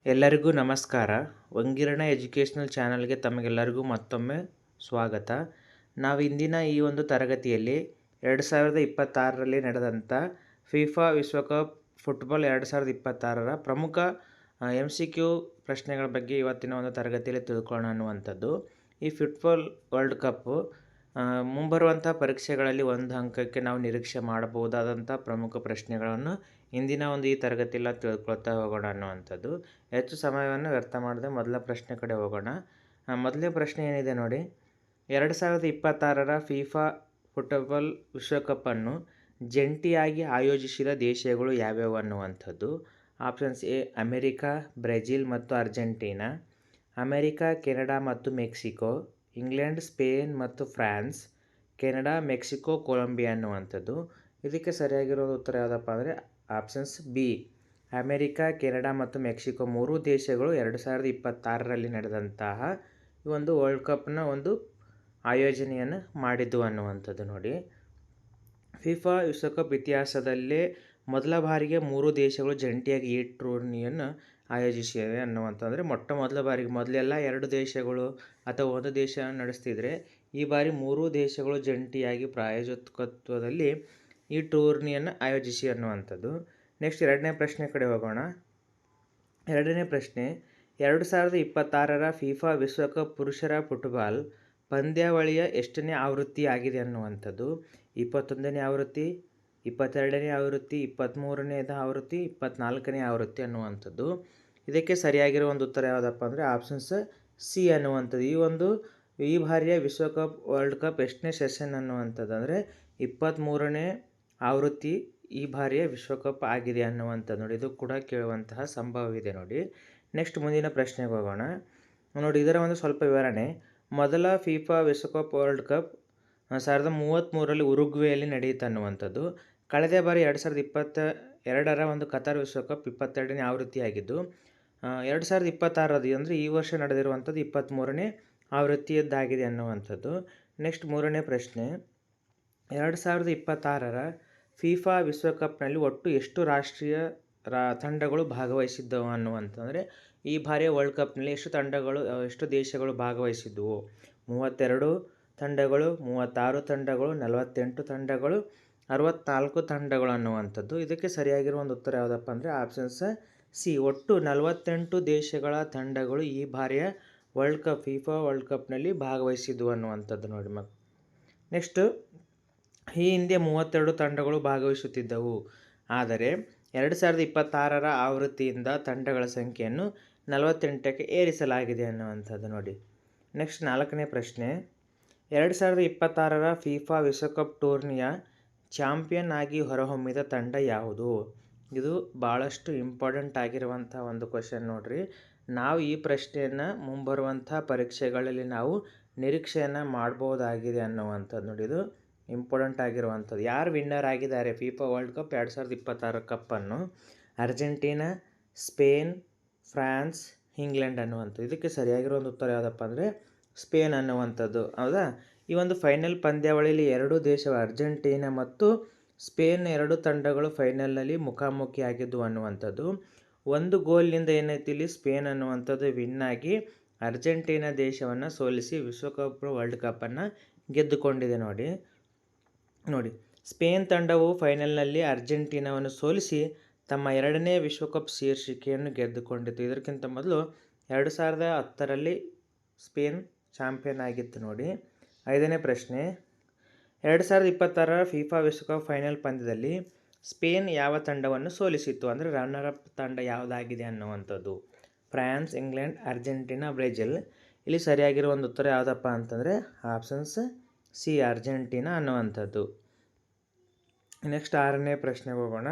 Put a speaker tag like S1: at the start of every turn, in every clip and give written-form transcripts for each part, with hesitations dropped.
S1: ಎಲ್ಲರಿಗೂ ನಮಸ್ಕಾರ. ವಂಗಿರಣ ಎಜುಕೇಷನಲ್ ಚಾನಲ್ಗೆ ತಮಗೆಲ್ಲರಿಗೂ ಮತ್ತೊಮ್ಮೆ ಸ್ವಾಗತ. ನಾವು ಇಂದಿನ ಈ ಒಂದು ತರಗತಿಯಲ್ಲಿ 2026ರಲ್ಲಿ ನಡೆದಂಥ ಫಿಫಾ ವಿಶ್ವಕಪ್ ಫುಟ್ಬಾಲ್ 2026ರ ಪ್ರಮುಖ MCQ ಪ್ರಶ್ನೆಗಳ ಬಗ್ಗೆ ಇವತ್ತಿನ ಒಂದು ತರಗತಿಯಲ್ಲಿ ತಿಳ್ಕೊಳ್ಳೋಣ ಅನ್ನುವಂಥದ್ದು. ಈ ಫುಟ್ಬಾಲ್ ವರ್ಲ್ಡ್ ಕಪ್ಪು ಮುಂಬರುವಂಥ ಪರೀಕ್ಷೆಗಳಲ್ಲಿ ಒಂದು ಅಂಕಕ್ಕೆ ನಾವು ನಿರೀಕ್ಷೆ ಮಾಡಬಹುದಾದಂಥ ಪ್ರಮುಖ ಪ್ರಶ್ನೆಗಳನ್ನು ಇಂದಿನ ಒಂದು ಈ ತರಗತಿಯಲ್ಲಿ ತಿಳ್ಕೊಳ್ತಾ ಹೋಗೋಣ ಅನ್ನುವಂಥದ್ದು. ಹೆಚ್ಚು ಸಮಯವನ್ನು ವ್ಯರ್ಥ ಮಾಡದೆ ಮೊದಲ ಪ್ರಶ್ನೆ ಕಡೆ ಹೋಗೋಣ. ಮೊದಲನೇ ಪ್ರಶ್ನೆ ಏನಿದೆ ನೋಡಿ, 2026ರ ಫಿಫಾ ಫುಟ್ಬಾಲ್ ವಿಶ್ವಕಪ್ಪನ್ನು ಜಂಟಿಯಾಗಿ ಆಯೋಜಿಸಿದ ದೇಶಗಳು ಯಾವ್ಯಾವು ಅನ್ನುವಂಥದ್ದು. ಆಪ್ಷನ್ಸ್ ಎ ಅಮೆರಿಕಾ, ಬ್ರೆಜಿಲ್ ಮತ್ತು ಅರ್ಜೆಂಟೀನಾ. ಅಮೆರಿಕಾ, ಕೆನಡಾ ಮತ್ತು ಮೆಕ್ಸಿಕೋ. ಇಂಗ್ಲೆಂಡ್, ಸ್ಪೇನ್ ಮತ್ತು ಫ್ರಾನ್ಸ್. ಕೆನಡಾ, ಮೆಕ್ಸಿಕೋ, ಕೊಲಂಬಿಯಾ ಅನ್ನುವಂಥದ್ದು. ಇದಕ್ಕೆ ಸರಿಯಾಗಿರೋ ಉತ್ತರ ಯಾವುದಪ್ಪ ಅಂದರೆ ಆಪ್ಷನ್ಸ್ ಬಿ ಅಮೆರಿಕಾ, ಕೆನಡಾ ಮತ್ತು ಮೆಕ್ಸಿಕೋ ಮೂರೂ ದೇಶಗಳು 2026ರಲ್ಲಿ ನಡೆದಂತಹ ಈ ಒಂದು ವರ್ಲ್ಡ್ ಕಪ್ನ ಒಂದು ಆಯೋಜನೆಯನ್ನು ಮಾಡಿದ್ದು ಅನ್ನುವಂಥದ್ದು. ನೋಡಿ, ಫಿಫಾ ವಿಶ್ವಕಪ್ ಇತಿಹಾಸದಲ್ಲೇ ಮೊದಲ ಬಾರಿಗೆ ಮೂರು ದೇಶಗಳು ಜಂಟಿಯಾಗಿ ಈ ಟೂರ್ನಿಯನ್ನು ಆಯೋಜಿಸಿವೆ ಅನ್ನುವಂಥದ್ದು. ಮೊದಲ ಬಾರಿಗೆ ಮೊದಲೆಲ್ಲ ಎರಡು ದೇಶಗಳು ಅಥವಾ ಒಂದು ದೇಶ ನಡೆಸ್ತಿದ್ರೆ, ಈ ಬಾರಿ ಮೂರೂ ದೇಶಗಳು ಜಂಟಿಯಾಗಿ ಪ್ರಾಯೋಜಕತ್ವದಲ್ಲಿ ಈ ಟೂರ್ನಿಯನ್ನು ಆಯೋಜಿಸಿ ಅನ್ನುವಂಥದ್ದು. ನೆಕ್ಸ್ಟ್ ಎರಡನೇ ಪ್ರಶ್ನೆ ಕಡೆ ಹೋಗೋಣ. ಎರಡನೇ ಪ್ರಶ್ನೆ, 2026ರ ಫಿಫಾ ವಿಶ್ವಕಪ್ ಪುರುಷರ ಫುಟ್ಬಾಲ್ ಪಂದ್ಯಾವಳಿಯ ಎಷ್ಟನೇ ಆವೃತ್ತಿ ಆಗಿದೆ ಅನ್ನುವಂಥದ್ದು. 21ನೇ ಆವೃತ್ತಿ, 22ನೇ ಆವೃತ್ತಿ, 23ನೇ ಆವೃತ್ತಿ, 24ನೇ ಆವೃತ್ತಿ ಅನ್ನುವಂಥದ್ದು. ಇದಕ್ಕೆ ಸರಿಯಾಗಿರೋ ಒಂದು ಉತ್ತರ ಯಾವುದಪ್ಪ ಅಂದರೆ ಆಪ್ಷನ್ಸ್ ಸಿ ಅನ್ನುವಂಥದ್ದು. ಈ ಬಾರಿಯ ವಿಶ್ವಕಪ್ ವರ್ಲ್ಡ್ ಕಪ್ ಎಷ್ಟನೇ ಸೆಷನ್ ಅನ್ನುವಂಥದ್ದು ಅಂದರೆ 23ನೇ ಆವೃತ್ತಿ ಈ ಬಾರಿಯ ವಿಶ್ವಕಪ್ ಆಗಿದೆ ಅನ್ನುವಂಥದ್ದು. ನೋಡಿ, ಇದು ಕೂಡ ಕೇಳುವಂತಹ ಸಂಭವವಿದೆ ನೋಡಿ. ನೆಕ್ಸ್ಟ್ ಮುಂದಿನ ಪ್ರಶ್ನೆಗೆ ಹೋಗೋಣ. ನೋಡಿ, ಇದರ ಒಂದು ಸ್ವಲ್ಪ ವಿವರಣೆ. ಮೊದಲ ಫಿಫಾ ವಿಶ್ವಕಪ್ ವರ್ಲ್ಡ್ ಕಪ್ 1933ರಲ್ಲಿ ಉರುಗ್ವೇಯಲ್ಲಿ ನಡೆಯಿತು ಅನ್ನುವಂಥದ್ದು. ಕಳೆದ ಬಾರಿ 2022ರ ಒಂದು ಕತಾರ್ ವಿಶ್ವಕಪ್ 22ನೇ ಆವೃತ್ತಿಯಾಗಿದ್ದು, 2026 ಅಂದರೆ ಈ ವರ್ಷ ನಡೆದಿರುವಂಥದ್ದು 23ನೇ ಆವೃತ್ತಿಯದ್ದಾಗಿದೆ ಅನ್ನುವಂಥದ್ದು. ನೆಕ್ಸ್ಟ್ ಮೂರನೇ ಪ್ರಶ್ನೆ, 2026ರ ಫಿಫಾ ವಿಶ್ವಕಪ್ನಲ್ಲಿ ಒಟ್ಟು ಎಷ್ಟು ರಾಷ್ಟ್ರೀಯ ತಂಡಗಳು ಭಾಗವಹಿಸಿದ್ದವು ಅನ್ನುವಂತಂದರೆ, ಈ ಬಾರಿಯ ವರ್ಲ್ಡ್ ಕಪ್ನಲ್ಲಿ ಎಷ್ಟು ದೇಶಗಳು ಭಾಗವಹಿಸಿದ್ದವು? 32 ತಂಡಗಳು, 36 ತಂಡಗಳು, 48 ತಂಡಗಳು, 64 ತಂಡಗಳು ಅನ್ನುವಂಥದ್ದು. ಇದಕ್ಕೆ ಸರಿಯಾಗಿರುವ ಒಂದು ಉತ್ತರ ಯಾವುದಪ್ಪ ಅಂದರೆ ಆಪ್ಷನ್ಸ್ ಸಿ, ಒಟ್ಟು 48 ದೇಶಗಳ ತಂಡಗಳು ಈ ಬಾರಿಯ ಫಿಫಾ ವರ್ಲ್ಡ್ ಕಪ್ನಲ್ಲಿ ಭಾಗವಹಿಸಿದ್ವು ಅನ್ನುವಂಥದ್ದು ನೋಡಿ ನೆಕ್ಸ್ಟ್, ಈ ಹಿಂದೆ 32 ತಂಡಗಳು ಭಾಗವಹಿಸುತ್ತಿದ್ದವು. ಆದರೆ 2026ರ ಆವೃತ್ತಿಯಿಂದ ತಂಡಗಳ ಸಂಖ್ಯೆಯನ್ನು 48ಕ್ಕೆ ಏರಿಸಲಾಗಿದೆ ಅನ್ನುವಂಥದ್ದು ನೋಡಿ. ನೆಕ್ಸ್ಟ್ ನಾಲ್ಕನೇ ಪ್ರಶ್ನೆ, 2026ರ ಫಿಫಾ ವಿಶ್ವಕಪ್ ಟೂರ್ನಿಯ ಚಾಂಪಿಯನ್ ಆಗಿ ಹೊರಹೊಮ್ಮಿದ ತಂಡ ಯಾವುದು? ಇದು ಭಾಳಷ್ಟು ಇಂಪಾರ್ಟೆಂಟ್ ಆಗಿರುವಂಥ ಒಂದು ಕ್ವಶನ್ ನೋಡ್ರಿ. ನಾವು ಈ ಪ್ರಶ್ನೆಯನ್ನು ಮುಂಬರುವಂಥ ಪರೀಕ್ಷೆಗಳಲ್ಲಿ ನಾವು ನಿರೀಕ್ಷೆಯನ್ನು ಮಾಡ್ಬೋದಾಗಿದೆ ಅನ್ನುವಂಥದ್ದು ನೋಡಿ. ಇದು ಇಂಪಾರ್ಟೆಂಟ್ ಆಗಿರುವಂಥದ್ದು. ಯಾರು ವಿನ್ನರ್ ಆಗಿದ್ದಾರೆ ಫಿಫಾ ವರ್ಲ್ಡ್ ಕಪ್ 2026 ಕಪ್ಪನ್ನು? ಅರ್ಜೆಂಟೀನಾ, ಸ್ಪೇನ್, ಫ್ರಾನ್ಸ್, ಇಂಗ್ಲೆಂಡ್ ಅನ್ನುವಂಥದ್ದು. ಇದಕ್ಕೆ ಸರಿಯಾಗಿರೋ ಒಂದು ಉತ್ತರ ಯಾವುದಪ್ಪ ಅಂದರೆ ಸ್ಪೇನ್ ಅನ್ನುವಂಥದ್ದು. ಹೌದಾ? ಈ ಒಂದು ಫೈನಲ್ ಪಂದ್ಯಾವಳಿಯಲ್ಲಿ ಎರಡು ದೇಶಗಳು ಅರ್ಜೆಂಟೀನಾ ಮತ್ತು ಸ್ಪೇನ್ ಎರಡು ತಂಡಗಳು ಫೈನಲ್ನಲ್ಲಿ ಮುಖಾಮುಖಿ ಆಗಿದ್ದು ಅನ್ನುವಂಥದ್ದು. ಒಂದು ಗೋಲ್ನಿಂದ ಏನೈತಿ ಇಲ್ಲಿ ಸ್ಪೇನ್ ಅನ್ನುವಂಥದ್ದು ವಿನ್ ಆಗಿ ಅರ್ಜೆಂಟೀನಾ ದೇಶವನ್ನು ಸೋಲಿಸಿ ವಿಶ್ವಕಪ್ ವರ್ಲ್ಡ್ ಕಪ್ಪನ್ನು ಗೆದ್ದುಕೊಂಡಿದೆ ನೋಡಿ. ಸ್ಪೇನ್ ತಂಡವು ಫೈನಲ್ನಲ್ಲಿ ಅರ್ಜೆಂಟೀನಾವನ್ನು ಸೋಲಿಸಿ ತಮ್ಮ ಎರಡನೇ ವಿಶ್ವಕಪ್ ಶೀರ್ಷಿಕೆಯನ್ನು ಗೆದ್ದುಕೊಂಡಿತು. ಇದಕ್ಕಿಂತ ಮೊದಲು 2010ರಲ್ಲಿ ಸ್ಪೇನ್ ಚಾಂಪಿಯನ್ ಆಗಿತ್ತು ನೋಡಿ. ಐದನೇ ಪ್ರಶ್ನೆ, 2026ರ ಫಿಫಾ ವಿಶ್ವಕಪ್ ಫೈನಲ್ ಪಂದ್ಯದಲ್ಲಿ ಸ್ಪೇನ್ ಯಾವ ತಂಡವನ್ನು ಸೋಲಿಸಿತ್ತು? ಅಂದರೆ ರನ್ನರ್ ಅಪ್ ತಂಡ ಯಾವುದಾಗಿದೆ ಅನ್ನುವಂಥದ್ದು. France, England, Argentina, Brazil. ಇಲ್ಲಿ ಸರಿಯಾಗಿರೋ ಒಂದು ಉತ್ತರ ಯಾವುದಪ್ಪ ಅಂತಂದರೆ ಆಪ್ಷನ್ಸ್ ಸಿ, ಅರ್ಜೆಂಟೀನಾ ಅನ್ನುವಂಥದ್ದು. ನೆಕ್ಸ್ಟ್ ಆರನೇ ಪ್ರಶ್ನೆಗೆ ಹೋಗೋಣ.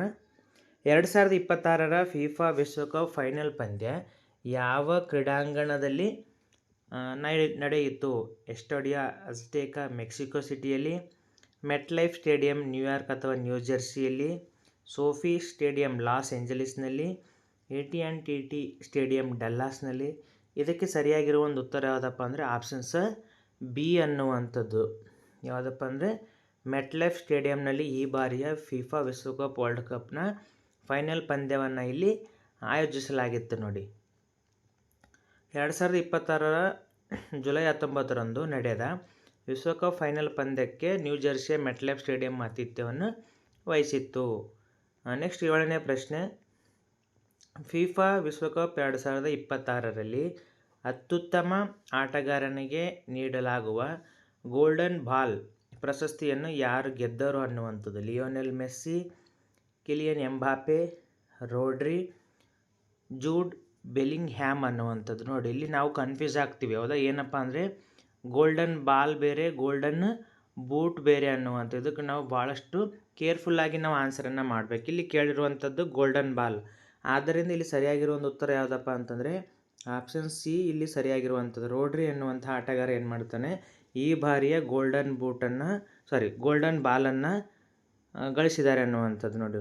S1: 2026ರ ಫಿಫಾ ವಿಶ್ವಕಪ್ ಫೈನಲ್ ಪಂದ್ಯ ಯಾವ ಕ್ರೀಡಾಂಗಣದಲ್ಲಿ ನಡೆಯಿತು? ಎಸ್ಟಾಡಿಯಾ ಅಜ್ಟೆಕಾ ಮೆಕ್ಸಿಕೋ ಸಿಟಿಯಲ್ಲಿ, ಮೆಟ್ಲೈಫ್ ಸ್ಟೇಡಿಯಂ ನ್ಯೂಯಾರ್ಕ್ ಅಥವಾ ನ್ಯೂಜೆರ್ಸಿಯಲ್ಲಿ, ಸೋಫಿ ಸ್ಟೇಡಿಯಂ ಲಾಸ್ ಏಂಜಲೀಸ್ನಲ್ಲಿ, AT&T ಸ್ಟೇಡಿಯಂ ಡಲ್ಲಾಸ್ನಲ್ಲಿ. ಇದಕ್ಕೆ ಸರಿಯಾಗಿರುವ ಒಂದು ಉತ್ತರ ಯಾವುದಪ್ಪ ಅಂದರೆ ಆಪ್ಷನ್ಸ್ ಬಿ ಅನ್ನುವಂಥದ್ದು. ಯಾವುದಪ್ಪ ಅಂದರೆ ಮೆಟ್ಲೈಫ್ ಸ್ಟೇಡಿಯಂನಲ್ಲಿ ಈ ಬಾರಿಯ ಫಿಫಾ ವಿಶ್ವಕಪ್ ವರ್ಲ್ಡ್ ಕಪ್ನ ಫೈನಲ್ ಪಂದ್ಯವನ್ನು ಇಲ್ಲಿ ಆಯೋಜಿಸಲಾಗಿತ್ತು ನೋಡಿ. 2026 ಜುಲೈ 19ರಂದು ನಡೆದ ವಿಶ್ವಕಪ್ ಫೈನಲ್ ಪಂದ್ಯಕ್ಕೆ ನ್ಯೂ ಜೆರ್ಸಿಯ ಮೆಟ್ಲೈಫ್ ಸ್ಟೇಡಿಯಂ ಆತಿಥ್ಯವನ್ನು ವಹಿಸಿತ್ತು. ನೆಕ್ಸ್ಟ್ 7ನೇ ಪ್ರಶ್ನೆ, ಫಿಫಾ ವಿಶ್ವಕಪ್ 2026ರಲ್ಲಿ ಅತ್ಯುತ್ತಮ ಆಟಗಾರನಿಗೆ ನೀಡಲಾಗುವ ಗೋಲ್ಡನ್ ಬಾಲ್ ಪ್ರಶಸ್ತಿಯನ್ನು ಯಾರು ಗೆದ್ದರು ಅನ್ನುವಂಥದ್ದು. ಲಿಯೋನೆಲ್ ಮೆಸ್ಸಿ, ಕಿಲಿಯನ್ ಎಂಬಾಪೆ, ರೋಡ್ರಿ, ಜೂಡ್ ಬೆಲ್ಲಿಂಗ್ಹ್ಯಾಮ್ ಅನ್ನುವಂಥದ್ದು. ನೋಡಿ, ಇಲ್ಲಿ ನಾವು ಕನ್ಫ್ಯೂಸ್ ಆಗ್ತೀವಿ. ಹೌದಾ? ಏನಪ್ಪ ಅಂದರೆ ಗೋಲ್ಡನ್ ಬಾಲ್ ಬೇರೆ, ಗೋಲ್ಡನ್ ಬೂಟ್ ಬೇರೆ ಅನ್ನುವಂಥದ್ದು. ಇದಕ್ಕೆ ನಾವು ಭಾಳಷ್ಟು ಕೇರ್ಫುಲ್ಲಾಗಿ ನಾವು ಆನ್ಸರನ್ನು ಮಾಡಬೇಕು. ಇಲ್ಲಿ ಕೇಳಿರುವಂಥದ್ದು ಗೋಲ್ಡನ್ ಬಾಲ್. ಆದ್ದರಿಂದ ಇಲ್ಲಿ ಸರಿಯಾಗಿರೋ ಒಂದು ಉತ್ತರ ಯಾವುದಪ್ಪ ಅಂತಂದರೆ ಆಪ್ಷನ್ ಸಿ ಇಲ್ಲಿ ಸರಿಯಾಗಿರುವಂಥದ್ದು. ರೋಡ್ರಿ ಎನ್ನುವಂಥ ಆಟಗಾರ ಏನು ಮಾಡ್ತಾನೆ, ಈ ಬಾರಿಯ ಗೋಲ್ಡನ್ ಬಾಲನ್ನು ಗಳಿಸಿದ್ದಾರೆ ಅನ್ನುವಂಥದ್ದು. ನೋಡಿ,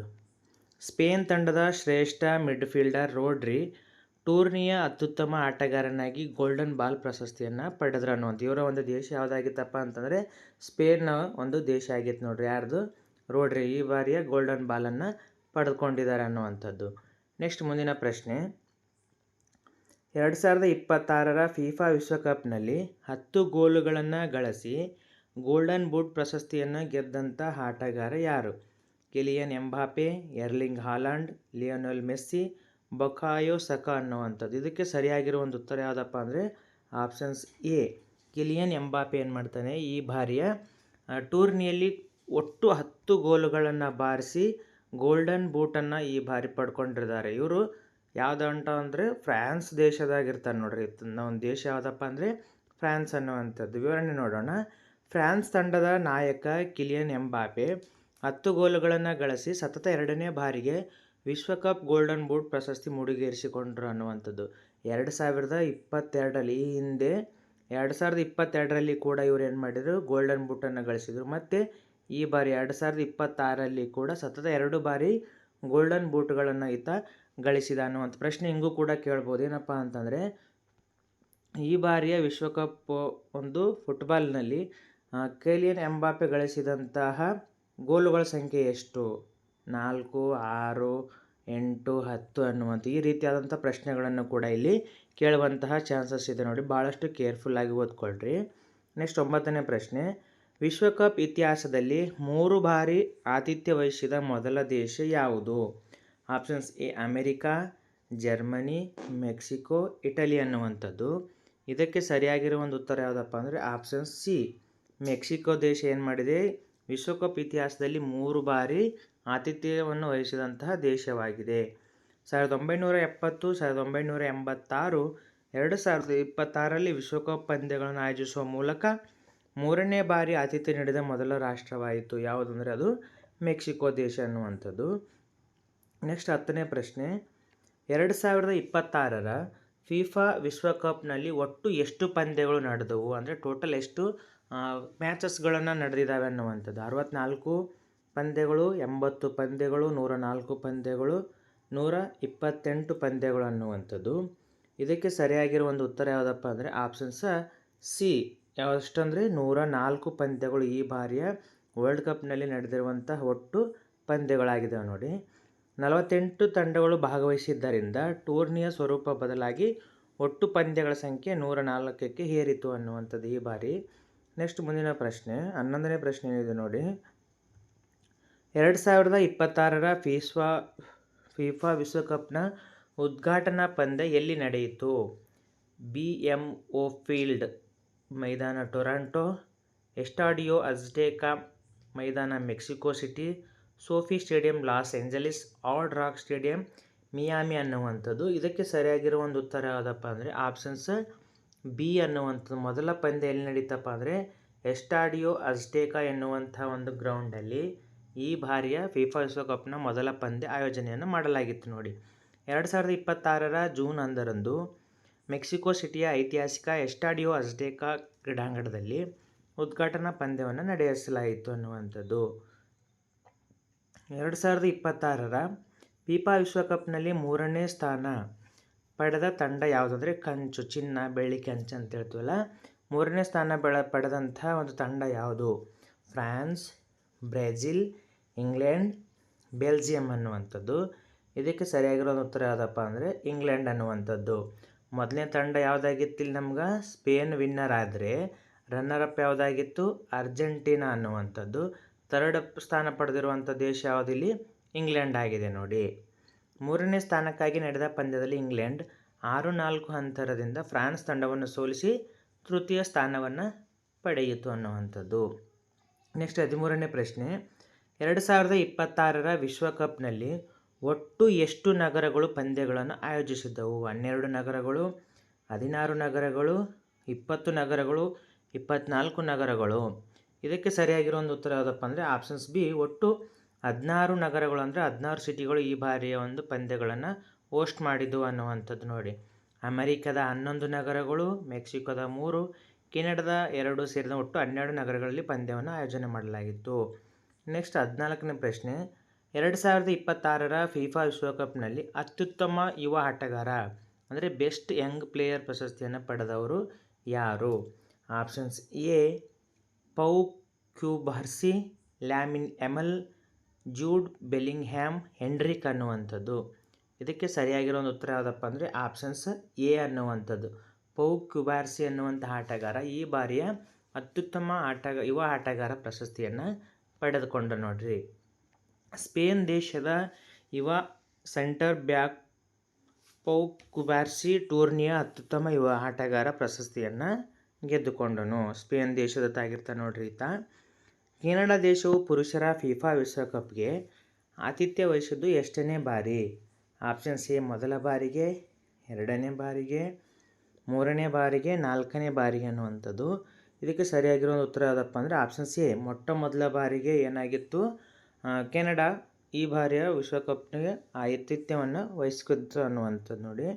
S1: ಸ್ಪೇನ್ ತಂಡದ ಶ್ರೇಷ್ಠ ಮಿಡ್ಫೀಲ್ಡರ್ ರೋಡ್ರಿ ಟೂರ್ನಿಯ ಅತ್ಯುತ್ತಮ ಆಟಗಾರನಾಗಿ ಗೋಲ್ಡನ್ ಬಾಲ್ ಪ್ರಶಸ್ತಿಯನ್ನು ಪಡೆದ್ರು ಅನ್ನುವಂಥ. ಇವರ ಒಂದು ದೇಶ ಯಾವುದಾಗಿತ್ತಪ್ಪ ಅಂತಂದರೆ ಸ್ಪೇನ್ನ ಒಂದು ದೇಶ ಆಗಿತ್ತು. ನೋಡ್ರಿ, ಯಾರ್ದು? ರೋಡ್ರಿ ಈ ಬಾರಿಯ ಗೋಲ್ಡನ್ ಬಾಲನ್ನು ಪಡೆದುಕೊಂಡಿದ್ದಾರೆ ಅನ್ನುವಂಥದ್ದು. ನೆಕ್ಸ್ಟ್ ಮುಂದಿನ ಪ್ರಶ್ನೆ, 2026 ಫಿಫಾ ವಿಶ್ವಕಪ್ನಲ್ಲಿ 10 ಗೋಲುಗಳನ್ನು ಗಳಿಸಿ ಗೋಲ್ಡನ್ ಬೂಟ್ ಪ್ರಶಸ್ತಿಯನ್ನು ಗೆದ್ದಂಥ ಆಟಗಾರ ಯಾರು? ಕಿಲಿಯನ್ ಎಂಬಾಪೆ, ಎರ್ಲಿಂಗ್ ಹಾಲಾಂಡ್, ಲಿಯೋನೆಲ್ ಮೆಸ್ಸಿ, ಬುಕಾಯೋ ಸಕಾ ಅನ್ನುವಂಥದ್ದು. ಇದಕ್ಕೆ ಸರಿಯಾಗಿರೋ ಒಂದು ಉತ್ತರ ಯಾವುದಪ್ಪ ಅಂದರೆ ಆಪ್ಷನ್ಸ್ ಎ, ಕಿಲಿಯನ್ ಎಂಬಾಪೆ ಏನು ಮಾಡ್ತಾನೆ, ಈ ಬಾರಿಯ ಟೂರ್ನಿಯಲ್ಲಿ ಒಟ್ಟು 10 ಗೋಲುಗಳನ್ನು ಬಾರಿಸಿ ಗೋಲ್ಡನ್ ಬೂಟನ್ನು ಈ ಬಾರಿ ಪಡ್ಕೊಂಡಿದ್ದಾರೆ. ಇವರು ಯಾವುದಂಟ ಅಂದರೆ ಫ್ರಾನ್ಸ್ ದೇಶದಾಗಿರ್ತಾರೆ. ನೋಡ್ರಿ, ಒಂದು ದೇಶ ಯಾವುದಪ್ಪ ಅಂದರೆ ಫ್ರಾನ್ಸ್ ಅನ್ನುವಂಥದ್ದು. ವಿವರಣೆ ನೋಡೋಣ. ಫ್ರಾನ್ಸ್ ತಂಡದ ನಾಯಕ ಕಿಲಿಯನ್ ಎಂಬಾಪೆ 10 ಗೋಲುಗಳನ್ನು ಗಳಿಸಿ ಸತತ 2ನೇ ಬಾರಿಗೆ ವಿಶ್ವಕಪ್ ಗೋಲ್ಡನ್ ಬೂಟ್ ಪ್ರಶಸ್ತಿ ಮುಡಿಗೇರಿಸಿಕೊಂಡ್ರು ಅನ್ನುವಂಥದ್ದು. 2022ರಲ್ಲಿ, ಈ ಹಿಂದೆ 2022ರಲ್ಲಿ ಕೂಡ ಇವರು ಏನು ಮಾಡಿದರು, ಗೋಲ್ಡನ್ ಬೂಟನ್ನು ಗಳಿಸಿದರು. ಮತ್ತು ಈ ಬಾರಿ 2026ರಲ್ಲಿ ಕೂಡ ಸತತ 2 ಬಾರಿ ಗೋಲ್ಡನ್ ಬೂಟ್ಗಳನ್ನು ಈತ ಗಳಿಸಿದ ಅನ್ನುವಂಥ ಪ್ರಶ್ನೆ ಹಿಂಗೂ ಕೂಡ ಕೇಳ್ಬೋದು. ಏನಪ್ಪ ಅಂತಂದರೆ ಈ ಬಾರಿಯ ವಿಶ್ವಕಪ್ ಒಂದು ಫುಟ್ಬಾಲ್ನಲ್ಲಿ ಕಿಲಿಯನ್ ಎಂಬಾಪೆ ಗಳಿಸಿದಂತಹ ಗೋಲುಗಳ ಸಂಖ್ಯೆ ಎಷ್ಟು? 4, 6, 8, 10 ಅನ್ನುವಂಥ ಈ ರೀತಿಯಾದಂಥ ಪ್ರಶ್ನೆಗಳನ್ನು ಕೂಡ ಇಲ್ಲಿ ಕೇಳುವಂತಹ ಚಾನ್ಸಸ್ ಇದೆ. ನೋಡಿ, ಭಾಳಷ್ಟು ಕೇರ್ಫುಲ್ಲಾಗಿ ಓದ್ಕೊಳ್ರಿ. ನೆಕ್ಸ್ಟ್ 9ನೇ ಪ್ರಶ್ನೆ, ವಿಶ್ವಕಪ್ ಇತಿಹಾಸದಲ್ಲಿ 3 ಬಾರಿ ಆತಿಥ್ಯ ವಹಿಸಿದ ಮೊದಲ ದೇಶ ಯಾವುದು? Options A America, Germany, Mexico, Italy ಅನ್ನುವಂಥದ್ದು. ಇದಕ್ಕೆ ಸರಿಯಾಗಿರೋ ಒಂದು ಉತ್ತರ ಯಾವುದಪ್ಪ ಅಂದರೆ ಆಪ್ಷನ್ ಸಿ, ಮೆಕ್ಸಿಕೋ ದೇಶ ಏನು ಮಾಡಿದೆ, ವಿಶ್ವಕಪ್ ಇತಿಹಾಸದಲ್ಲಿ 3 ಬಾರಿ ಆತಿಥ್ಯವನ್ನು ವಹಿಸಿದಂತಹ ದೇಶವಾಗಿದೆ. 1970, 1986, 2026ರಲ್ಲಿ ವಿಶ್ವಕಪ್ ಪಂದ್ಯಗಳನ್ನು ಆಯೋಜಿಸುವ ಮೂಲಕ 3ನೇ ಬಾರಿ ಆತಿಥ್ಯ ನೀಡಿದ ಮೊದಲ ರಾಷ್ಟ್ರವಾಯಿತು. ಯಾವುದಂದರೆ ಅದು ಮೆಕ್ಸಿಕೋ ದೇಶ ಅನ್ನುವಂಥದ್ದು. ನೆಕ್ಸ್ಟ್ 10ನೇ ಪ್ರಶ್ನೆ, 2026ರ ಫಿಫಾ ವಿಶ್ವಕಪ್ನಲ್ಲಿ ಒಟ್ಟು ಎಷ್ಟು ಪಂದ್ಯಗಳು ನಡೆದವು? ಅಂದರೆ ಟೋಟಲ್ ಎಷ್ಟು ಮ್ಯಾಚಸ್ಗಳನ್ನು ನಡೆದಿದ್ದಾವೆ ಅನ್ನುವಂಥದ್ದು. 64 ಪಂದ್ಯಗಳು, 80 ಪಂದ್ಯಗಳು, 104 ಪಂದ್ಯಗಳು, 128 ಪಂದ್ಯಗಳು ಅನ್ನುವಂಥದ್ದು. ಇದಕ್ಕೆ ಸರಿಯಾಗಿರೋ ಒಂದು ಉತ್ತರ ಯಾವುದಪ್ಪ ಅಂದರೆ ಆಪ್ಷನ್ಸ್ ಸಿ, ಎಷ್ಟಂದರೆ 104 ಪಂದ್ಯಗಳು ಈ ಬಾರಿಯ ವರ್ಲ್ಡ್ ಕಪ್ನಲ್ಲಿ ನಡೆದಿರುವಂಥ ಒಟ್ಟು ಪಂದ್ಯಗಳಾಗಿದ್ದಾವೆ. ನೋಡಿ, 48 ತಂಡಗಳು ಭಾಗವಹಿಸಿದ್ದರಿಂದ ಟೂರ್ನಿಯ ಸ್ವರೂಪ ಬದಲಾಗಿ ಒಟ್ಟು ಪಂದ್ಯಗಳ ಸಂಖ್ಯೆ 104ಕ್ಕೆ ಏರಿತು ಅನ್ನುವಂಥದ್ದು ಈ ಬಾರಿ. ನೆಕ್ಸ್ಟ್ ಮುಂದಿನ ಪ್ರಶ್ನೆ, 11ನೇ ಪ್ರಶ್ನೆ ಏನಿದೆ ನೋಡಿ, 2026ರ ಫಿಫಾ ವಿಶ್ವಕಪ್ನ ಉದ್ಘಾಟನಾ ಪಂದ್ಯ ಎಲ್ಲಿ ನಡೆಯಿತು? BMO ಫೀಲ್ಡ್ ಮೈದಾನ ಟೊರಾಂಟೊ, ಎಸ್ಟಾಡಿಯೋ ಅಜ್ಟೆಕಾ ಮೈದಾನ Mexico city, Sophie stadium Los Angeles, hard rock stadium Miami ಅನ್ನುವಂಥದ್ದು. ಇದಕ್ಕೆ ಸರಿಯಾಗಿರೋ ಒಂದು ಉತ್ತರ ಯಾವುದಪ್ಪ ಅಂದರೆ ಆಪ್ಷನ್ಸ್ ಬಿ ಅನ್ನುವಂಥದ್ದು. ಮೊದಲ ಪಂದ್ಯ ಎಲ್ಲಿ ನಡೀತಪ್ಪ ಅಂದರೆ ಎಸ್ಟಾಡಿಯೋ ಅಜ್ಟೆಕಾ ಎನ್ನುವಂಥ ಒಂದು ಗ್ರೌಂಡಲ್ಲಿ ಈ ಬಾರಿಯ ಫಿಫಾ ವಿಶ್ವಕಪ್ನ ಮೊದಲ ಪಂದ್ಯ ಆಯೋಜನೆಯನ್ನು ಮಾಡಲಾಗಿತ್ತು. ನೋಡಿ, 2026ರ ಜೂನ್ 1ರಂದು ಮೆಕ್ಸಿಕೋ ಸಿಟಿಯ ಐತಿಹಾಸಿಕ ಎಸ್ಟಾಡಿಯೋ ಅಜ್ಟೆಕಾ ಕ್ರೀಡಾಂಗಣದಲ್ಲಿ ಉದ್ಘಾಟನಾ ಪಂದ್ಯವನ್ನು ನಡೆಸಲಾಯಿತು ಅನ್ನುವಂಥದ್ದು. 2026ರ ಫಿಫಾ ವಿಶ್ವಕಪ್ನಲ್ಲಿ 3ನೇ ಸ್ಥಾನ ಪಡೆದ ತಂಡ ಯಾವುದಂದರೆ ಕಂಚು, ಚಿನ್ನ, ಬೆಳ್ಳಿ, ಕಂಚು ಅಂತ ಹೇಳ್ತೀವಲ್ಲ, 3ನೇ ಸ್ಥಾನ ಪಡೆದಂಥ ಒಂದು ತಂಡ ಯಾವುದು? ಫ್ರಾನ್ಸ್, ಬ್ರೆಜಿಲ್, ಇಂಗ್ಲೆಂಡ್, ಬೆಲ್ಜಿಯಂ ಅನ್ನುವಂಥದ್ದು. ಇದಕ್ಕೆ ಸರಿಯಾಗಿರೋ ಉತ್ತರ ಯಾವುದಪ್ಪ ಅಂದರೆ ಇಂಗ್ಲೆಂಡ್ ಅನ್ನುವಂಥದ್ದು. ಮೊದಲನೇ ತಂಡ ಯಾವುದಾಗಿತ್ತು ಇಲ್ಲಿ ನಮ್ಗೆ ಸ್ಪೇನ್ ವಿನ್ನರ್ ಆದರೆ ರನ್ನರ್ ಅಪ್ ಯಾವುದಾಗಿತ್ತು ಅರ್ಜೆಂಟೀನಾ ಅನ್ನುವಂಥದ್ದು. ಥರ್ಡ್ ಸ್ಥಾನ ಪಡೆದಿರುವಂಥ ದೇಶ ಯಾವುದಿಲ್ಲಿ ಇಂಗ್ಲೆಂಡ್ ಆಗಿದೆ ನೋಡಿ. ಮೂರನೇ ಸ್ಥಾನಕ್ಕಾಗಿ ನಡೆದ ಪಂದ್ಯದಲ್ಲಿ ಇಂಗ್ಲೆಂಡ್ 6-4 ಅಂತರದಿಂದ ಫ್ರಾನ್ಸ್ ತಂಡವನ್ನು ಸೋಲಿಸಿ ತೃತೀಯ ಸ್ಥಾನವನ್ನು ಪಡೆಯಿತು ಅನ್ನುವಂಥದ್ದು. ನೆಕ್ಸ್ಟ್ 13ನೇ ಪ್ರಶ್ನೆ, 2026ರ ವಿಶ್ವಕಪ್ನಲ್ಲಿ ಒಟ್ಟು ಎಷ್ಟು ನಗರಗಳು ಪಂದ್ಯಗಳನ್ನು ಆಯೋಜಿಸಿದ್ದವು? 12 ನಗರಗಳು, 16 ನಗರಗಳು, 20 ನಗರಗಳು, 24 ನಗರಗಳು. ಇದಕ್ಕೆ ಸರಿಯಾಗಿರೋ ಒಂದು ಉತ್ತರ ಯಾವುದಪ್ಪ ಅಂದರೆ ಆಪ್ಷನ್ಸ್ ಬಿ, ಒಟ್ಟು 16 ನಗರಗಳು. ಅಂದರೆ 16 ಸಿಟಿಗಳು ಈ ಬಾರಿಯ ಒಂದು ಪಂದ್ಯಗಳನ್ನು ಹೋಸ್ಟ್ ಮಾಡಿದ್ದು ಅನ್ನುವಂಥದ್ದು ನೋಡಿ. ಅಮೆರಿಕದ 11 ನಗರಗಳು, ಮೆಕ್ಸಿಕೋದ 3, ಕೆನಡಾದ 2 ಸೇರಿದ ಒಟ್ಟು 12 ನಗರಗಳಲ್ಲಿ ಪಂದ್ಯವನ್ನು ಆಯೋಜನೆ ಮಾಡಲಾಗಿತ್ತು. ನೆಕ್ಸ್ಟ್ 14ನೇ ಪ್ರಶ್ನೆ, 2026ರ ಫಿಫಾ ವಿಶ್ವಕಪ್ನಲ್ಲಿ ಅತ್ಯುತ್ತಮ ಯುವ ಆಟಗಾರ ಅಂದರೆ ಬೆಸ್ಟ್ ಯಂಗ್ ಪ್ಲೇಯರ್ ಪ್ರಶಸ್ತಿಯನ್ನು ಪಡೆದವರು ಯಾರು? Options A Pau Cubarsi, Lamine Yamal, Jude Bellingham, Henrik ಅನ್ನುವಂಥದ್ದು. ಇದಕ್ಕೆ ಸರಿಯಾಗಿರೋ ಒಂದು ಉತ್ತರ ಯಾವುದಪ್ಪ ಅಂದರೆ ಆಪ್ಷನ್ಸ್ ಎ ಅನ್ನುವಂಥದ್ದು. ಪೌ ಕ್ಯುಬಾರ್ಸಿ ಅನ್ನುವಂಥ ಆಟಗಾರ ಈ ಬಾರಿಯ ಅತ್ಯುತ್ತಮ ಯುವ ಆಟಗಾರ ಪ್ರಶಸ್ತಿಯನ್ನು ಪಡೆದುಕೊಂಡ ನೋಡ್ರಿ. ಸ್ಪೇನ್ ದೇಶದ ಯುವ ಸೆಂಟರ್ ಬ್ಯಾಕ್ ಪೌ ಕ್ಯುಬಾರ್ಸಿ ಟೂರ್ನಿಯ ಅತ್ಯುತ್ತಮ ಯುವ ಆಟಗಾರ ಪ್ರಶಸ್ತಿಯನ್ನು ಗೆದ್ದುಕೊಂಡನು. ಸ್ಪೇನ್ ದೇಶದತ್ತಾಗಿರ್ತಾನೆ ನೋಡ್ರಿ ಈತ. ಕೆನಡಾ ದೇಶವು ಪುರುಷರ ಫಿಫಾ ವಿಶ್ವಕಪ್ಗೆ ಆತಿಥ್ಯ ವಹಿಸಿದ್ದು ಎಷ್ಟನೇ ಬಾರಿ? ಆಪ್ಷನ್ಸ್ ಎ ಮೊದಲ ಬಾರಿಗೆ, 2ನೇ ಬಾರಿಗೆ, 3ನೇ ಬಾರಿಗೆ, 4ನೇ ಬಾರಿಗೆ ಅನ್ನುವಂಥದ್ದು. ಇದಕ್ಕೆ ಸರಿಯಾಗಿರೋ ಉತ್ತರ ಯಾವುದಪ್ಪ ಅಂದರೆ ಆಪ್ಷನ್ಸ್ ಎ ಮೊಟ್ಟ ಮೊದಲ ಬಾರಿಗೆ ಏನಾಗಿತ್ತು ಕೆನಡಾ ಈ ಬಾರಿಯ ವಿಶ್ವಕಪ್ಗೆ ಆತಿಥ್ಯವನ್ನು ವಹಿಸಿತ್ತು ಅನ್ನುವಂಥದ್ದು ನೋಡಿ.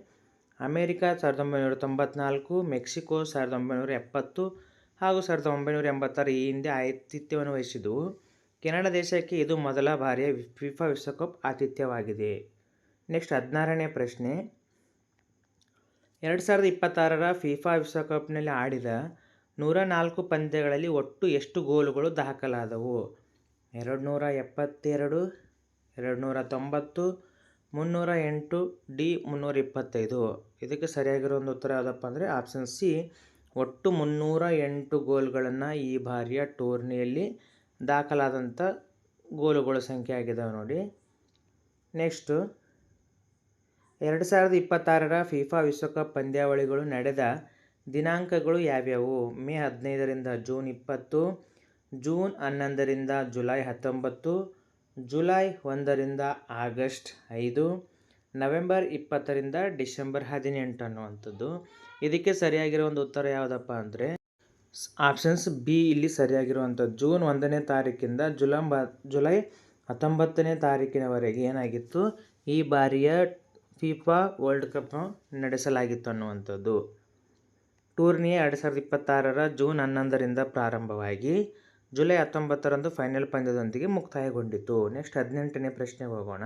S1: ಅಮೇರಿಕಾ 1994, ಮೆಕ್ಸಿಕೋ 1970 ಹಾಗೂ 1986 ಈ ಹಿಂದೆ ಆತಿಥ್ಯವನ್ನು ವಹಿಸಿದವು. ಕೆನಡಾ ದೇಶಕ್ಕೆ ಇದು ಮೊದಲ ಬಾರಿಯ ಫಿಫಾ ವಿಶ್ವಕಪ್ ಆತಿಥ್ಯವಾಗಿದೆ. ನೆಕ್ಸ್ಟ್ 16ನೇ ಪ್ರಶ್ನೆ, 2026ರ ಫಿಫಾ ವಿಶ್ವಕಪ್ನಲ್ಲಿ ಆಡಿದ 104 ಪಂದ್ಯಗಳಲ್ಲಿ ಒಟ್ಟು ಎಷ್ಟು ಗೋಲುಗಳು ದಾಖಲಾದವು? 272, 290, 308, ಡಿ 325. ಇದಕ್ಕೆ ಸರಿಯಾಗಿರೋ ಒಂದು ಉತ್ತರ ಯಾವುದಪ್ಪ ಅಂದರೆ ಆಪ್ಷನ್ ಸಿ, ಒಟ್ಟು 308 ಗೋಲ್ಗಳನ್ನು ಈ ಬಾರಿಯ ಟೂರ್ನಿಯಲ್ಲಿ ದಾಖಲಾದಂಥ ಗೋಲುಗಳ ಸಂಖ್ಯೆ ಆಗಿದ್ದಾವೆ ನೋಡಿ. ನೆಕ್ಸ್ಟು 2026ರ ಫಿಫಾ ವಿಶ್ವಕಪ್ ಪಂದ್ಯಾವಳಿಗಳು ನಡೆದ ದಿನಾಂಕಗಳು ಯಾವ್ಯಾವು? ಮೇ 15ರಿಂದ ಜೂನ್ 20, ಜೂನ್ 11ರಿಂದ ಜುಲೈ 19, ಜುಲೈ 1ರಿಂದ ಆಗಸ್ಟ್ 5, ನವೆಂಬರ್ 20ರಿಂದ ಡಿಸೆಂಬರ್ 18 ಅನ್ನುವಂಥದ್ದು. ಇದಕ್ಕೆ ಸರಿಯಾಗಿರೋ ಒಂದು ಉತ್ತರ ಯಾವುದಪ್ಪ ಅಂದರೆ ಆಪ್ಷನ್ಸ್ ಬಿ ಇಲ್ಲಿ ಸರಿಯಾಗಿರುವಂಥದ್ದು. ಜೂನ್ 1ನೇ ತಾರೀಕಿಂದ ಜುಲೈ 19ನೇ ತಾರೀಕಿನವರೆಗೆ ಏನಾಗಿತ್ತು ಈ ಬಾರಿಯ ಫಿಫಾ ವರ್ಲ್ಡ್ ಕಪ್ ನಡೆಸಲಾಗಿತ್ತು ಅನ್ನುವಂಥದ್ದು. ಟೂರ್ನಿ 2026ರ ಜೂನ್ 11ರಿಂದ ಪ್ರಾರಂಭವಾಗಿ ಜುಲೈ 19ರಂದು ಫೈನಲ್ ಪಂದ್ಯದೊಂದಿಗೆ ಮುಕ್ತಾಯಗೊಂಡಿತು. ನೆಕ್ಸ್ಟ್ 18ನೇ ಪ್ರಶ್ನೆಗೆ ಹೋಗೋಣ.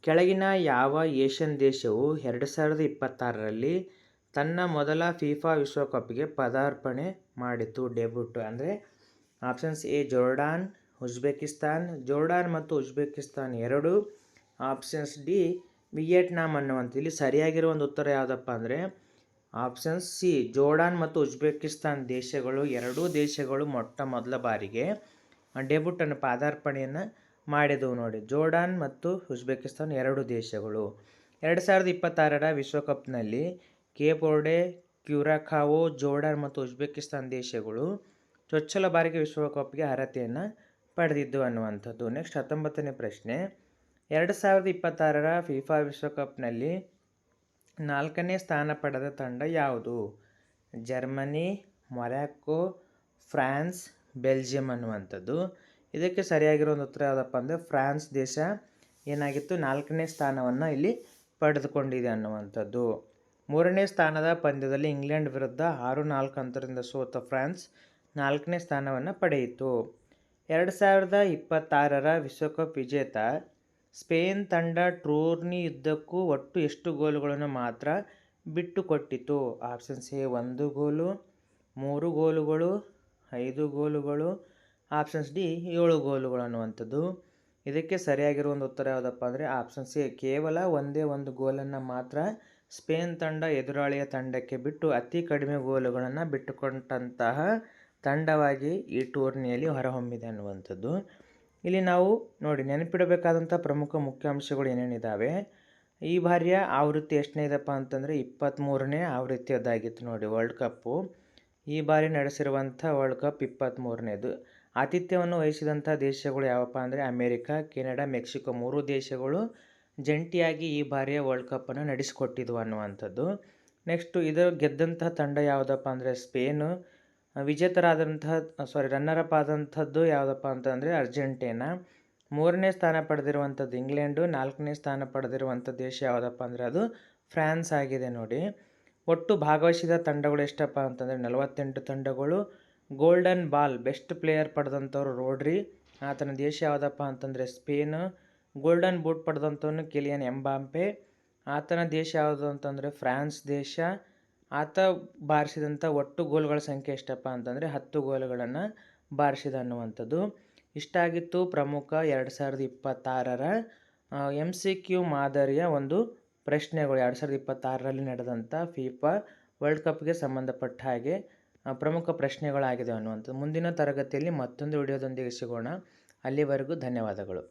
S1: ಕೆಳಗಿನ ಯಾವ ಏಷ್ಯನ್ ದೇಶವು 2026ರಲ್ಲಿ ತನ್ನ ಮೊದಲ ಫಿಫಾ ವಿಶ್ವಕಪ್ಗೆ ಪದಾರ್ಪಣೆ ಮಾಡಿತು? ಡೆಬ್ಯೂಟ್ ಅಂದರೆ options A Jordan, Uzbekistan. Jordan ಮತ್ತು ಉಜ್ಬೇಕಿಸ್ತಾನ್ 2. ಆಪ್ಷನ್ಸ್ ಡಿ ವಿಯೆಟ್ನಾಂ ಅನ್ನುವಂಥ. ಇಲ್ಲಿ ಸರಿಯಾಗಿರೋ ಒಂದು ಉತ್ತರ ಯಾವುದಪ್ಪ ಅಂದರೆ ಆಪ್ಷನ್ಸ್ ಸಿ, ಜೋರ್ಡಾನ್ ಮತ್ತು ಉಜ್ಬೇಕಿಸ್ತಾನ್ ದೇಶಗಳು ಎರಡೂ ದೇಶಗಳು ಮೊಟ್ಟ ಮೊದಲ ಬಾರಿಗೆ ಡೆಬ್ಯೂಟನ್ನು ಪಾದಾರ್ಪಣೆಯನ್ನು ಮಾಡಿದವು ನೋಡಿ. ಜೋರ್ಡಾನ್ ಮತ್ತು ಉಜ್ಬೇಕಿಸ್ತಾನ್ 2 ದೇಶಗಳು. 2026ರ ವಿಶ್ವಕಪ್ನಲ್ಲಿ ಕೇಪ್ ವರ್ಡೆ, ಕ್ಯೂರಾಕಾವೋ, ಜೋರ್ಡಾನ್ ಮತ್ತು ಉಜ್ಬೇಕಿಸ್ತಾನ್ ದೇಶಗಳು ಚೊಚ್ಚಲ ಬಾರಿಗೆ ವಿಶ್ವಕಪ್ಗೆ ಅರ್ಹತೆಯನ್ನು ಪಡೆದಿದ್ದು ಅನ್ನುವಂಥದ್ದು. ನೆಕ್ಸ್ಟ್ 19ನೇ ಪ್ರಶ್ನೆ, 2026ರ ಫಿಫಾ ವಿಶ್ವಕಪ್ನಲ್ಲಿ 4ನೇ ಸ್ಥಾನ ಪಡೆದ ತಂಡ ಯಾವುದು? ಜರ್ಮನಿ, ಮೊರಾಕೊ, ಫ್ರಾನ್ಸ್, ಬೆಲ್ಜಿಯಂ ಅನ್ನುವಂಥದ್ದು. ಇದಕ್ಕೆ ಸರಿಯಾಗಿರೋ ಒಂದು ಉತ್ತರ ಯಾವುದಪ್ಪ ಅಂದರೆ ಫ್ರಾನ್ಸ್ ದೇಶ ಏನಾಗಿತ್ತು 4ನೇ ಸ್ಥಾನವನ್ನು ಇಲ್ಲಿ ಪಡೆದುಕೊಂಡಿದೆ ಅನ್ನುವಂಥದ್ದು. 3ನೇ ಸ್ಥಾನದ ಪಂದ್ಯದಲ್ಲಿ ಇಂಗ್ಲೆಂಡ್ ವಿರುದ್ಧ 6-4 ಅಂತರದಿಂದ ಸೋತ ಫ್ರಾನ್ಸ್ 4ನೇ ಸ್ಥಾನವನ್ನು ಪಡೆಯಿತು. 2026ರ ವಿಶ್ವಕಪ್ ವಿಜೇತ ಸ್ಪೇನ್ ತಂಡ ಟೂರ್ನಿಯುದ್ದಕ್ಕೂ ಒಟ್ಟು ಎಷ್ಟು ಗೋಲುಗಳನ್ನು ಮಾತ್ರ ಬಿಟ್ಟುಕೊಟ್ಟಿತು? ಆಪ್ಷನ್ಸ್ ಎ 1 ಗೋಲು, 3 ಗೋಲುಗಳು, 5 ಗೋಲುಗಳು. ಆಪ್ಷನ್ಸ್ ಡಿ 7 ಗೋಲುಗಳು ಅನ್ನುವಂಥದ್ದು. ಇದಕ್ಕೆ ಸರಿಯಾಗಿರುವ ಒಂದು ಉತ್ತರ ಯಾವುದಪ್ಪ ಅಂದರೆ ಆಪ್ಷನ್ಸ್ ಎ ಕೇವಲ ಒಂದೇ ಒಂದು ಗೋಲನ್ನು ಮಾತ್ರ ಸ್ಪೇನ್ ತಂಡ ಎದುರಾಳಿಯ ತಂಡಕ್ಕೆ ಬಿಟ್ಟು ಅತಿ ಕಡಿಮೆ ಗೋಲುಗಳನ್ನು ಬಿಟ್ಟುಕೊಂಡಂತಹ ತಂಡವಾಗಿ ಈ ಟೂರ್ನಿಯಲ್ಲಿ ಹೊರಹೊಮ್ಮಿದೆ ಅನ್ನುವಂಥದ್ದು. ಇಲ್ಲಿ ನಾವು ನೋಡಿ ನೆನಪಿಡಬೇಕಾದಂಥ ಪ್ರಮುಖ ಮುಖ್ಯಾಂಶಗಳು ಏನೇನಿದ್ದಾವೆ. ಈ ಬಾರಿಯ ಆವೃತ್ತಿ ಎಷ್ಟನೇ ಇದಪ್ಪ ಅಂತಂದರೆ 23ನೇ ಆವೃತ್ತಿಯದ್ದಾಗಿತ್ತು ನೋಡಿ ವರ್ಲ್ಡ್ ಕಪ್ಪು. ಈ ಬಾರಿ ನಡೆಸಿರುವಂಥ ವರ್ಲ್ಡ್ ಕಪ್ 23ನೇದು. ಆತಿಥ್ಯವನ್ನು ವಹಿಸಿದಂಥ ದೇಶಗಳು ಯಾವಪ್ಪ ಅಂದರೆ ಅಮೇರಿಕಾ, ಕೆನಡಾ, ಮೆಕ್ಸಿಕೋ 3 ದೇಶಗಳು ಜಂಟಿಯಾಗಿ ಈ ಬಾರಿಯ ವರ್ಲ್ಡ್ ಕಪ್ಪನ್ನು ನಡೆಸಿಕೊಟ್ಟಿದ್ವು ಅನ್ನುವಂಥದ್ದು. ನೆಕ್ಸ್ಟು ಇದರ ಗೆದ್ದಂತಹ ತಂಡ ಯಾವುದಪ್ಪ ಅಂದರೆ ಸ್ಪೇನು. ರನ್ನರಪ್ ಆದಂಥದ್ದು ಯಾವುದಪ್ಪ ಅಂತಂದರೆ ಅರ್ಜೆಂಟೀನಾ. 3ನೇ ಸ್ಥಾನ ಪಡೆದಿರುವಂಥದ್ದು ಇಂಗ್ಲೆಂಡು. 4ನೇ ಸ್ಥಾನ ಪಡೆದಿರುವಂಥ ದೇಶ ಯಾವುದಪ್ಪ ಅಂದರೆ ಅದು ಫ್ರಾನ್ಸ್ ಆಗಿದೆ ನೋಡಿ. ಒಟ್ಟು ಭಾಗವಹಿಸಿದ ತಂಡಗಳು ಎಷ್ಟಪ್ಪ ಅಂತಂದರೆ 48 ತಂಡಗಳು. ಗೋಲ್ಡನ್ ಬಾಲ್ ಬೆಸ್ಟ್ ಪ್ಲೇಯರ್ ಪಡೆದಂಥವ್ರು ರೋಡ್ರಿ, ಆತನ ದೇಶ ಯಾವುದಪ್ಪ ಅಂತಂದರೆ ಸ್ಪೇನು. ಗೋಲ್ಡನ್ ಬೂಟ್ ಪಡೆದಂಥವನು ಕಿಲಿಯನ್ ಎಂಬಾಂಪೆ, ಆತನ ದೇಶ ಯಾವುದು ಅಂತಂದರೆ ಫ್ರಾನ್ಸ್ ದೇಶ. ಆತ ಬಾರಿಸಿದಂಥ ಒಟ್ಟು ಗೋಲ್ಗಳ ಸಂಖ್ಯೆ ಎಷ್ಟಪ್ಪ ಅಂತಂದರೆ 10 ಗೋಲುಗಳನ್ನು ಬಾರಿಸಿದ ಅನ್ನುವಂಥದ್ದು. ಇಷ್ಟಾಗಿತ್ತು ಪ್ರಮುಖ 2026ರ MCQ ಮಾದರಿಯ ಒಂದು ಪ್ರಶ್ನೆಗಳು. 2026ರಲ್ಲಿ ನಡೆದಂಥ ಫಿಫಾ ವರ್ಲ್ಡ್ ಕಪ್ಗೆ ಸಂಬಂಧಪಟ್ಟ ಹಾಗೆ ಪ್ರಮುಖ ಪ್ರಶ್ನೆಗಳಾಗಿದೆ ಅನ್ನುವಂಥದ್ದು. ಮುಂದಿನ ತರಗತಿಯಲ್ಲಿ ಮತ್ತೊಂದು ವಿಡಿಯೋದೊಂದಿಗೆ ಸಿಗೋಣ. ಅಲ್ಲಿವರೆಗೂ ಧನ್ಯವಾದಗಳು.